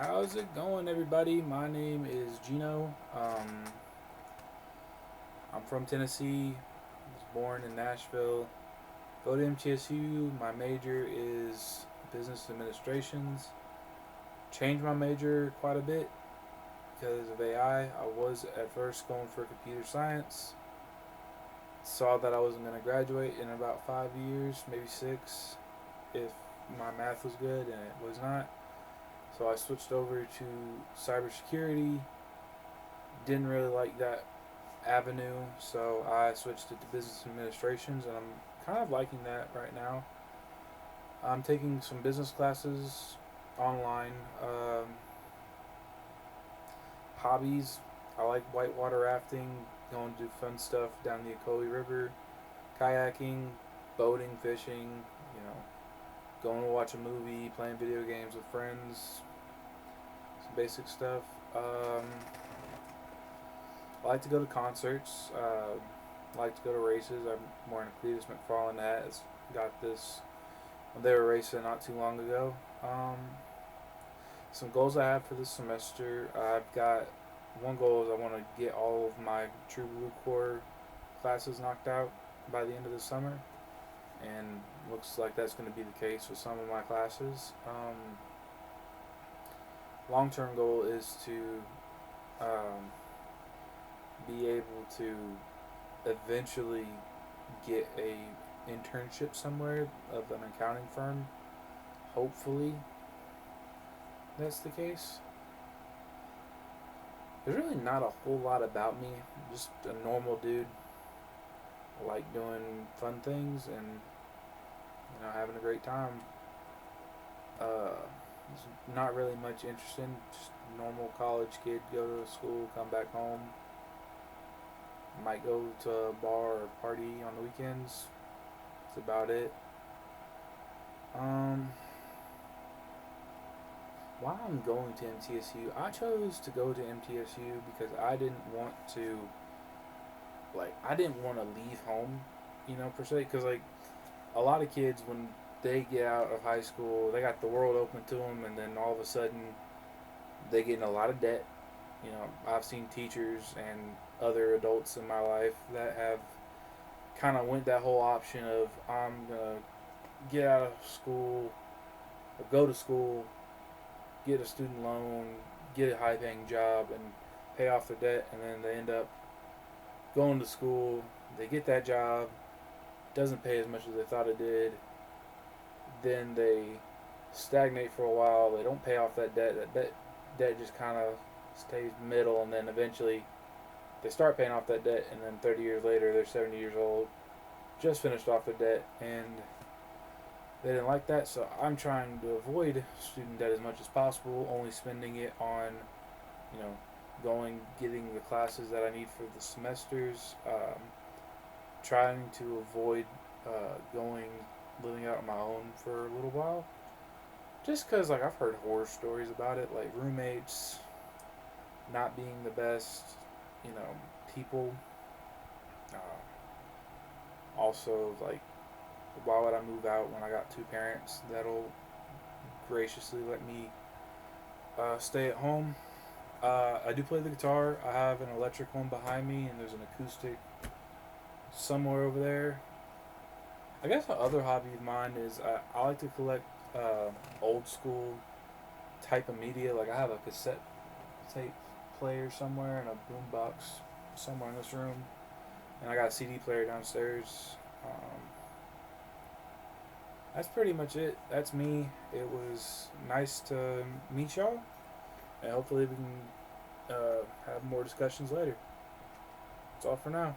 How's it going, everybody? My name is Gino. I'm from Tennessee. Was born in Nashville. Go to MTSU. My major is business administrations. Changed my major quite a bit because of AI. I was at first going for computer science. Saw that I wasn't going to graduate in about 5 years, maybe six, if my math was good, and it was not. So I switched over to cybersecurity. Didn't really like that avenue, so I switched it to business administrations, and I'm kind of liking that right now. I'm taking some business classes online. Hobbies, I like whitewater rafting, going to do fun stuff down the Ocoee River, kayaking, boating, fishing, going to watch a movie, playing video games with friends, some basic stuff. I like to go to concerts. I like to go to races. I'm wearing a Cletus McFarland hat. It's got this. They were racing not too long ago. Some goals I have for this semester. I've got one goal is I want to get all of my True Blue Core classes knocked out by the end of the summer, and looks like that's going to be the case with some of my classes. Long term goal is to um, be able to eventually get a internship somewhere of an accounting firm. Hopefully that's the case. There's really not a whole lot about me. I'm just a normal dude. I like doing fun things and having a great time. There's not really much interesting. Just normal college kid. Go to school, come back home. Might go to a bar or party on the weekends. That's about it. Um, why I'm going to MTSU? I chose to go to MTSU because I didn't want to, I didn't want to leave home, per se. Because, a lot of kids, when they get out of high school, they got the world open to them, and then all of a sudden, they get in a lot of debt. I've seen teachers and other adults in my life that have kind of went that whole option of I'm gonna get out of school or go to school, get a student loan, get a high paying job, and pay off their debt, and then they end up going to school. They get that job, doesn't pay as much as they thought it did. Then they stagnate for a while. They don't pay off that debt. Debt just kind of stays middle, and then eventually they start paying off that debt, and then 30 years later they're 70 years old, just finished off their debt, and they didn't like that. So I'm trying to avoid student debt as much as possible, only spending it on, getting the classes that I need for the semesters. Trying to avoid living out on my own for a little while. Just because, I've heard horror stories about it, like roommates not being the best, people. Also, why would I move out when I got two parents that'll graciously let me stay at home? I do play the guitar. I have an electric one behind me, and there's an acoustic somewhere over there. I guess the other hobby of mine is I like to collect old school type of media. I have a cassette tape player somewhere and a boombox somewhere in this room, and I got a CD player downstairs. That's pretty much it. That's me. It was nice to meet y'all, and hopefully we can have more discussions later. That's all for now.